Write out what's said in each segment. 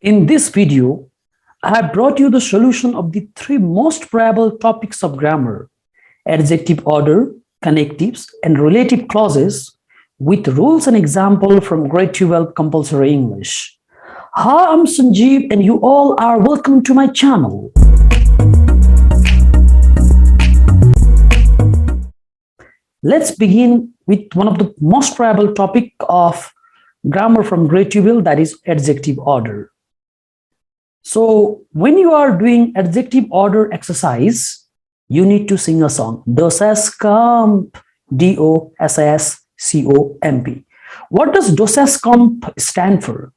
In this video, I have brought you the solution of the three most probable topics of grammar: adjective order, connectives, and relative clauses, with rules and example from grade 12 compulsory English. Hi, I'm Sanjeev, and you all are welcome to my channel. Let's begin with one of the most probable topic of grammar from grade 12, that is adjective order. So when you are doing adjective order exercise, you need to sing a song. Dosascomp, D-O-S-S-C-O-M-P. What does dosascomp stand for?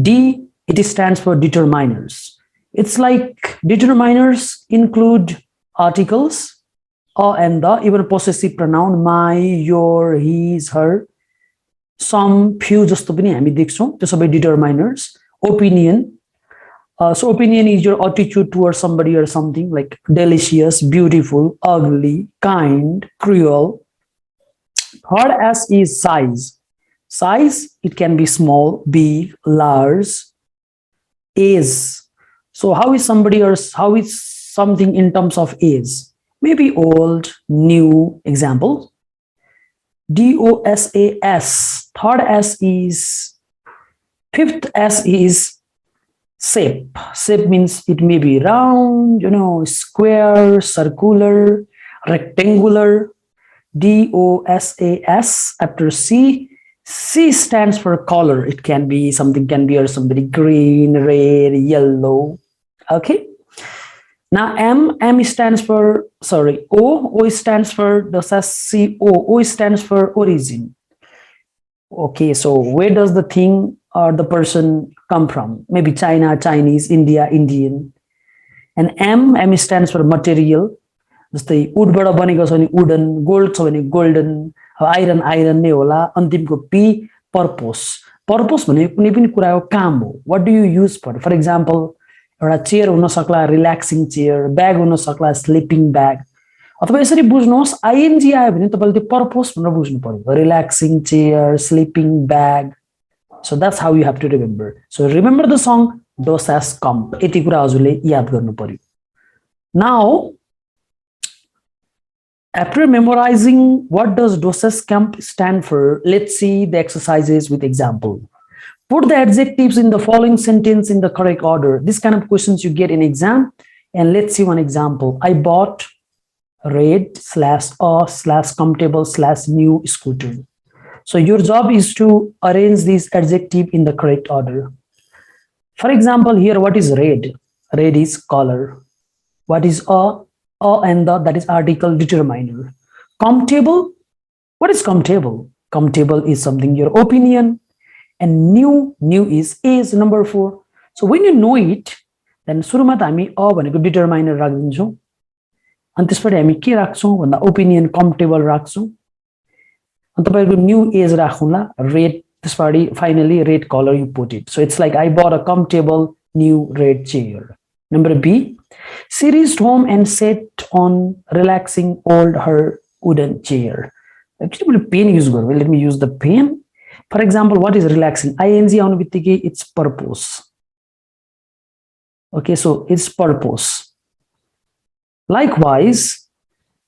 D, it stands for determiners. It's like determiners include articles, and the, even possessive pronoun, my, your, his, her, some, few जस्तो पनि हामी देख्छौं, त्यो सबै determiners. Opinion. So opinion is your attitude towards somebody or something, like delicious, beautiful, ugly, kind, cruel. Third S is size. Size, it can be small, big, large. Age. So how is somebody or how is something in terms of age? Maybe old, new. Example. DOSAS. Third S is, fifth S is shape. Shape means it may be round, square, circular, rectangular. DOSAS. After C, C stands for color. It can be something, can be or somebody green, red, yellow. Okay. Now M stands for, O stands for the O stands for origin. Okay, so where does the thing or the person come from? Maybe China, Chinese, India, Indian. And M stands for material. जस्तै वुडबाट बनेको छ भने wooden, gold छ भने golden, iron iron नै होला. अन्तिमको P purpose. Purpose भनेको कुनै पनि कुराको काम हो. What do you use for example एउटा चेयर हुन सक्ला रिल्याक्सिङ चेयर, ब्याग हुन सक्ला स्लिपिङ ब्याग. अथवा यसरी बुझ्नुहोस्, आइएनजी आयो भने तपाईले त्यो पर्पस भनेर बुझ्नु पर्यो. Relaxing chair, sleeping bag. So that's how you have to remember. So remember the song Dosascomp. यति कुरा हजुरले याद गर्नु पर्यो. Now, after memorizing what does Dosascomp stand for, let's see the exercises with example. Put the adjectives in the following sentence in the correct order. This kind of questions you get in exam. And let's see one example. I bought red / comfortable / new scooter. So your job is to arrange these adjectives in the correct order. For example, here, what is red? Red is color. What is and the, that is article determiner. Comfortable. What is comfortable? Comfortable is something, your opinion. And new is number 4. So when you know it, then सुरुमा त हामी भनेको determiner राख्दिन्छौं. अनि त्यसपछि हामी के राख्छौं भन्दा opinion comfortable राख्छौं. अनि तपाईको new is राखौँला red. त्यसपछि finally red color you put it. So it's like I bought a comfortable new red chair. Number B, she reached home and sat on relaxing old her wooden chair. Actually, pen use गर्नु. Let me use the pen. For example, what is relaxing? ING आउनु बित्तिकै it's purpose. Okay, so it's purpose. Likewise,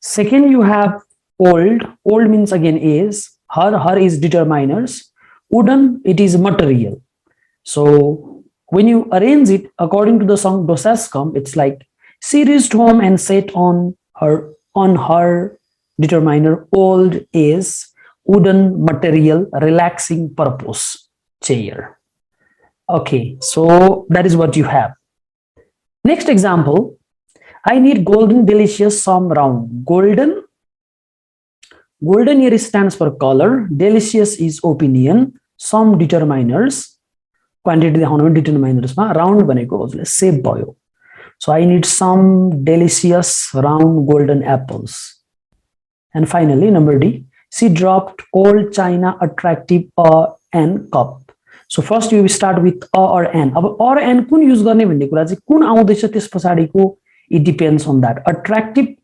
second you have old. Old means again is. Her is determiners. Wooden, it is material. So when you arrange it according to the song Dosascomp, it's like she reached home and sat on her determiner. Old is wooden material, relaxing purpose, chair. Okay, so that is what you have. Next example, I need golden, delicious, some round. Golden here stands for color. Delicious is opinion. Some determiners. Quantity determiners. Round भनेको shape भयो. So I need some delicious round golden apples. And finally, number D, she dropped old china attractive and cup. So first you start with or an. अब or and कुन use गर्ने भन्ने कुरा चाहिँ कुन आउँदैछ त्यस पछाडीको, it depends on that. Attractive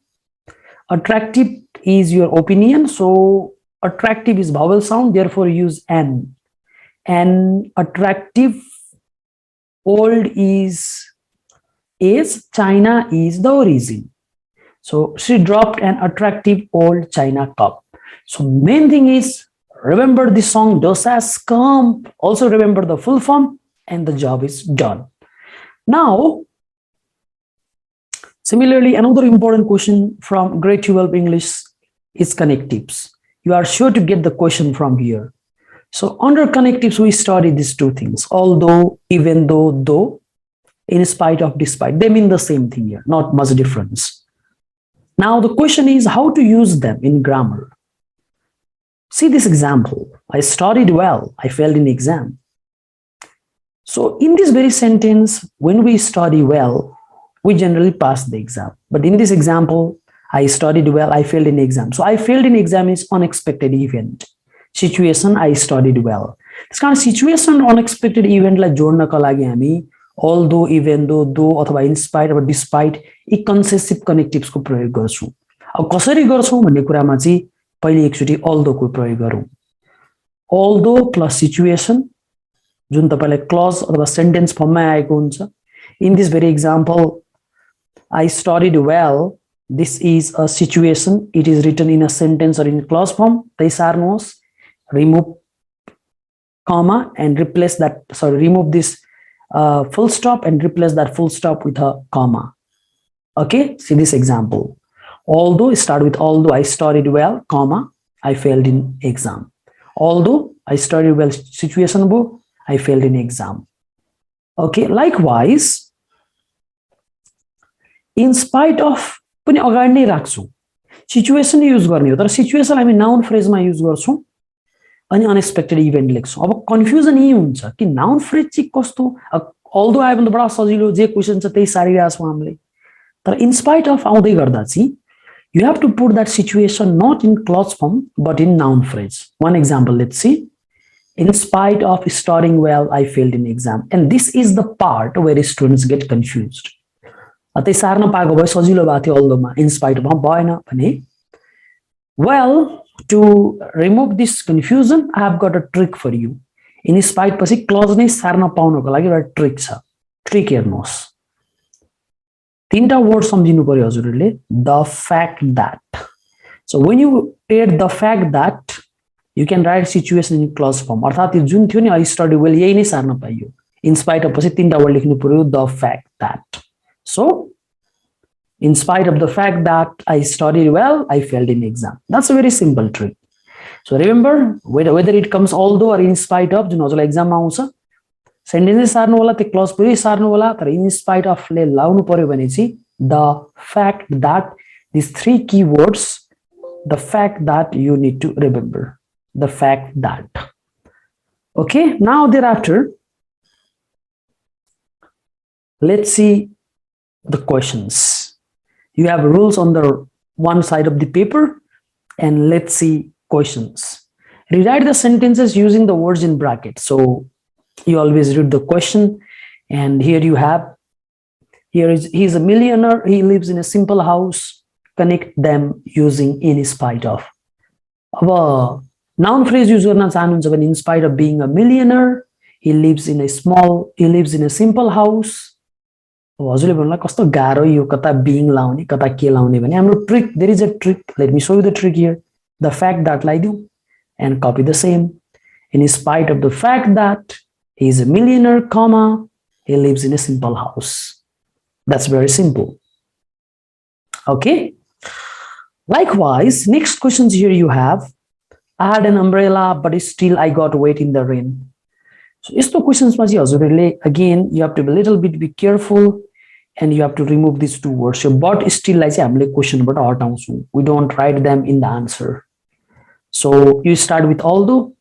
is your opinion. So attractive is vowel sound, therefore use an. And attractive old is China is the origin. So she dropped an attractive old China cup. So main thing is remember the song Dosa's come. Also remember the full form and the job is done. Now, similarly, another important question from grade 12 English is connectives. You are sure to get the question from here. So under connectives, we study these two things. Although, even though, in spite of, despite. They mean the same thing here, not much difference. Now the question is how to use them in grammar. See this example. I studied well. I failed in exam. So in this very sentence, when we study well, we generally pass the exam. But in this example, I studied well. I failed in exam. So I failed in exam is unexpected event. Situation, I studied well. This kind of situation, unexpected event like जोड्नका लागि हामी although, even though अथवा in spite or despite यी कन्सेसिभ कनेक्टिभ्स को प्रयोग गर्छौं. अब कसरी गर्छौं भन्ने कुरामा चाहिँ पहिले एकचोटी although को प्रयोग गरौं. Although plus situation जुन तपाईलाई क्लज अथवा सेन्टेन्स फर्ममा आएको हुन्छ. In this very example, I studied well. This is a situation. It is written in a sentence or in clause form. त्यही सार्नुहोस्. Remove comma and replace that. Sorry, remove this full stop and replace that full stop with a comma. Okay, see this example. Although, start with although I studied well, comma, I failed in exam. Although I studied well, situation bo, I failed in exam. Okay, likewise, in spite of पनि अगाडि नै राख्छौं. Situation use गर्ने हो तर situation हामी noun फ्रेजमा use गर्छौं अनि unexpected event लेख्छौं. अब कन्फ्युजन यही हुन्छ कि नाउन फ्रेज चाहिँ कस्तो अल्दो आयो भने त बडा सजिलो जे क्वेशन छ त्यही सारिरहेछौं हामीले. तर इन स्पाइट अफ आउँदै गर्दा चाहिँ you have to put that situation not in clause form but in noun phrase. One example, let's see. In spite of studying well, I failed in exam. And this is the part where students get confused. त्यही सार्न पाएको भए सजिलो भएको थियो अल्दोमा. In spite of भएन भने. Well, to remove this confusion, I have got a trick for you. In spite पछि क्लज नै सार्न पाउनको लागि एउटा ट्रिक छ. ट्रिक हेर्नुहोस्. तीनटा वर्ड सम्झिनु पर्यो हजुरहरूले. The fact that. So when you add the fact that, you can write situation in clause form. अर्थात् यो जुन थियो नि I study well यही नै सार्न पाइयो. In spite of पछि तीनटा वर्ड लेख्नु पर्यो. The fact that. So, in spite of the fact that I studied well, I failed in exam. That's a very simple trick. So remember, whether it comes although or in spite of, जुन हजुरलाई exam मा आउँछ, sentence सार्नु होला, त्यो clause पनि सार्नु होला, तर in spite of ले लाउनु पर्यो भने चाहिँ the fact that, these three keywords, the fact that you need to remember. The fact that. Okay, now thereafter, let's see the questions. You have rules on the one side of the paper, and let's see questions. Rewrite the sentences using the words in brackets. So you always read the question, and here you have, he's a millionaire, he lives in a simple house. Connect them using in spite of. अब noun phrase use गर्न चाहनुहुन्छ भने in spite of being a millionaire, he lives in a simple house. हजुरले भन्नुला कस्तो गाह्रो यो कता being लाउने कता के लाउने भने हाम्रो trick, there is a trick. Let me show you the trick here. The fact that लाइदिउ and copy the same. In spite of the fact that he is a millionaire, comma, he lives in a simple house. That's very simple. Okay. Likewise, next questions here you have. I had an umbrella, but still I got wet in the rain. So यस्तो questions मा चाहिँ हजुरहरूले again you have to be a little bit careful and you have to remove these two words. So but still लाई चाहिँ हामीले question बाट हटाउँछौं. We don't write them in the answer. So you start with although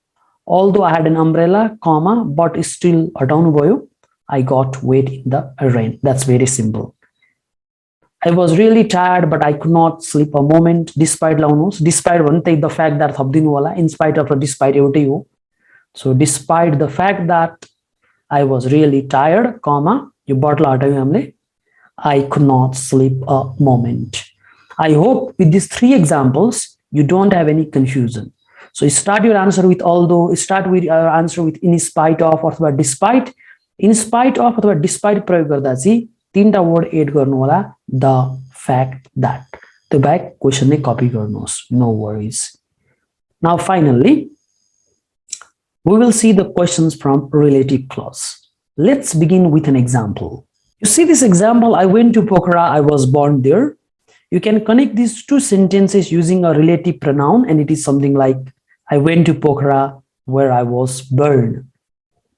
I had an umbrella, comma, but still हटाउनु भयो. I got wet in the rain. That's very simple. I was really tired, but I could not sleep a moment. Despite लाउनुहोस्. Despite भने त्यही the fact that थप्दिनु होला. In spite of raw despite एउटै हो. So despite the fact that I was really tired, comma, यो बटला हटायौं हामीले. I could not sleep a moment. I hope with these three examples you don't have any confusion. So start your answer with although, start with your answer with in spite of or despite, In spite of अथवा despite प्रयोग गर्दा चाहिँ तीनटा word add गर्नु होला the fact that त्यो back question नै कपी गर्नुहोस् no worries. Now finally we will see the questions from relative clause. Let's begin with an example. You see this example, I went to Pokhara, I was born there. You can connect these two sentences using a relative pronoun and it is something like I went to Pokhara where I was born.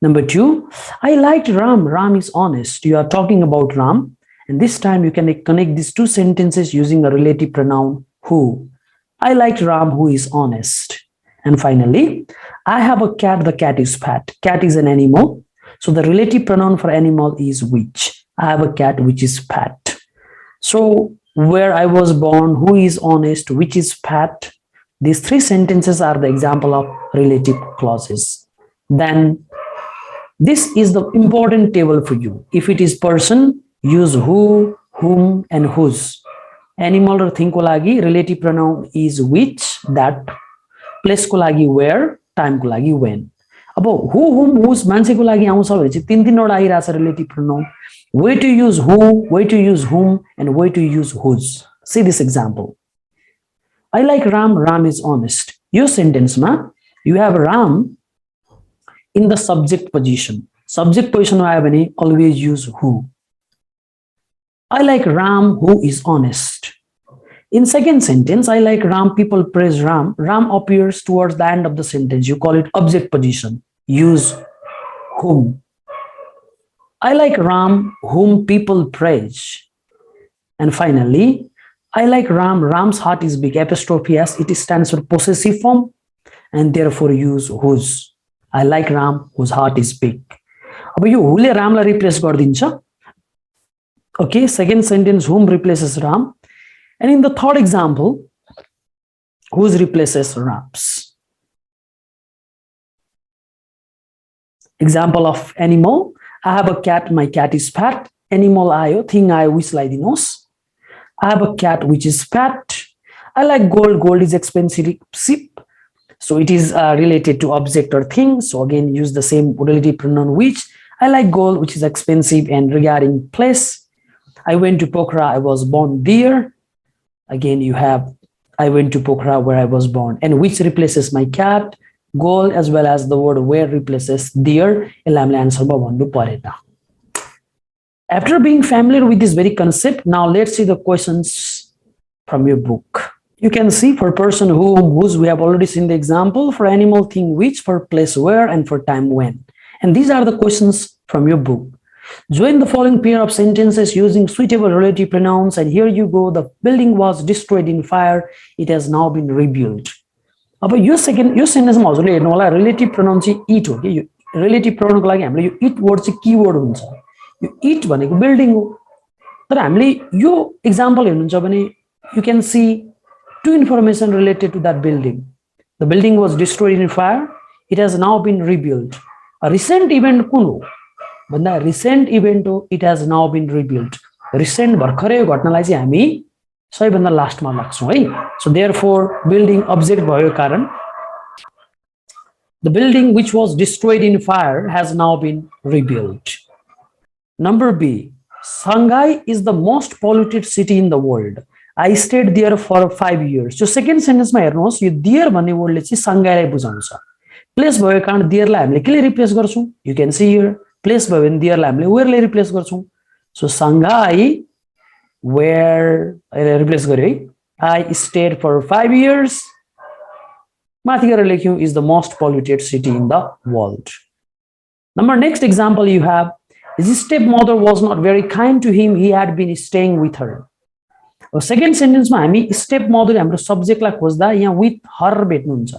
Number 2, I liked Ram. Ram is honest. You are talking about Ram and this time you can connect these two sentences using a relative pronoun who. I liked Ram who is honest. And finally, I have a cat, the cat is fat. Cat is an animal. So the relative pronoun for animal is which. I have a cat which is fat. So where I was born, who is honest, which is fat. These three sentences are the example of relative clauses. Then this is the important table for you. If it is person, use who, whom and whose. Animal or thing ko lagi relative pronoun is which, that. Place को लागि where, time को लागि when. अब who, whom, whose मान्छे को लागि आउँछ भने चाहिँ तीन तीनवटा आइराछ relative pronoun. Way to use who, way to use whom and way to use whose. See this example. I like Ram, Ram is honest. Your sentence ma you have Ram in the subject position. Subject position मा आयो भने always use who. I like Ram who is honest. In second sentence, I like Ram, people praise Ram. Ram appears towards the end of the sentence. You call it object position. Use whom. I like Ram, whom people praise. And finally, I like Ram. Ram's heart is big. Apostrophe S. It stands for possessive form and therefore use whose. I like Ram, whose heart is big. अब यो who ले Ram lie replace गर्दिन्छ. Okay, second sentence, whom replaces Ram. And in the third example, whose replaces Rams. Example of animal. I have a cat, my cat is fat. Animal ayo, thing ayo, which laidinos. I have a cat which is fat. I like gold, gold is expensive. So it is related to object or thing. So again, use the same relative pronoun which. I like gold, which is expensive and regarding place. I went to Pokhara, I was born there. Again, you have I went to Pokhara where I was born and which replaces my cat, goal as well as the word where replaces there. Answer After being familiar with this very concept, now let's see the questions from your book. You can see for person whom, whose, we have already seen the example, for animal, thing, which, for place, where, and for time, when. And these are the questions from your book. Join the following pair of sentences using suitable relative pronouns. And here you go. The building was destroyed in fire. It has now been rebuilt. अब यो सेन्टेन्समा हजुरले हेर्नु होला relative pronoun चाहिँ it हो कि यो relative प्रोनाउनको लागि हामीले यो it word चाहिँ कीवर्ड हुन्छ. यो इट भनेको बिल्डिङ हो. तर हामीले यो एक्जाम्पल हेर्नुहुन्छ भने you can see two information related to that building. The building was destroyed in fire. It has now been rebuilt. A recent event कुन हो भन्दा recent event हो. It has now been rebuilt. Recent भर्खरै घटनालाई चाहिँ हामी सबैभन्दा लास्टमा लाग्छौं है. So therefore building object भएको कारण the building which was destroyed in fire has now been rebuilt. Number B, Shanghai is the most polluted city in the world. I stayed there for 5 years. So second sentence मा हेर्नुहोस् यो there भन्ने वर्डले चाहिँ सङ्घाईलाई बुझाउँछ. Place भएको कारण there लाई हामीले केले replace गर्छौं? You can see here. Place भयो भने there लाई हामीले where ले रिप्लेस गर्छौं. So Shanghai where रिप्लेस गर्यो है. I stayed for 5 years. माथि गएर लेख्यौं is the most polluted city in the world. Number next example you have, his stepmother was not very kind to him. He had been staying with her. Second सेन्टेन्समा हामी step mother हाम्रो सब्जेक्टलाई खोज्दा यहाँ with her भेट्नुहुन्छ.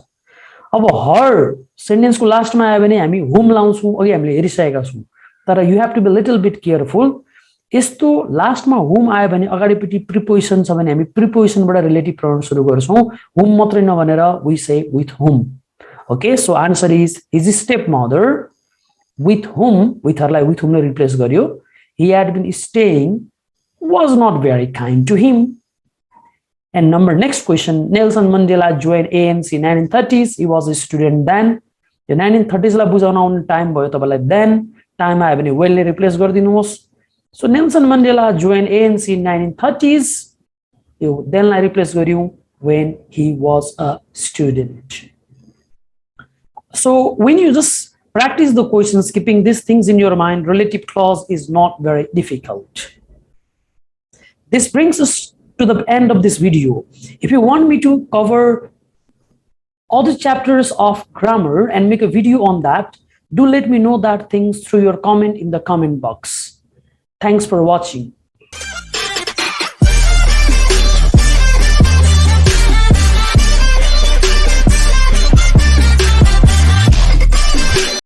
अब हर सेन्टेन्सको लास्टमा आयो भने हामी हुम लाउँछौं. अघि हामीले हेरिसकेका छौं. तर you have to be little bit careful. यस्तो लास्टमा हुम आयो भने अगाडिपट्टि प्रिपोजिसन छ भने हामी प्रिपोजिसनबाट रिलेटिभ प्रोनाउन सुरु गर्छौं. हुम मात्रै नभनेर वी से with whom. Okay, so answer is his step mother with whom, with her lie with whom ले रिप्लेस गर्यो. He had been staying was not very kind to him. And number next question, Nelson Mandela joined ANC 1930s. He was a student then. Yo 1930s लाई बुझाउन आउने time भयो तपाईलाई then. Time आयो भने वेलले replace गरिदिनुहोस् so Nelson Mandela join ANC in 1930s यो देनलाई रिप्लेस गर्यौं when he was a student. So when you just practice the questions, keeping these things in your mind, relative clause is not very difficult. This brings us to the end of this video. If you want me to cover all the chapters of grammar and make a video on that, do let me know that things through your comment in the comment box. Thanks for watching.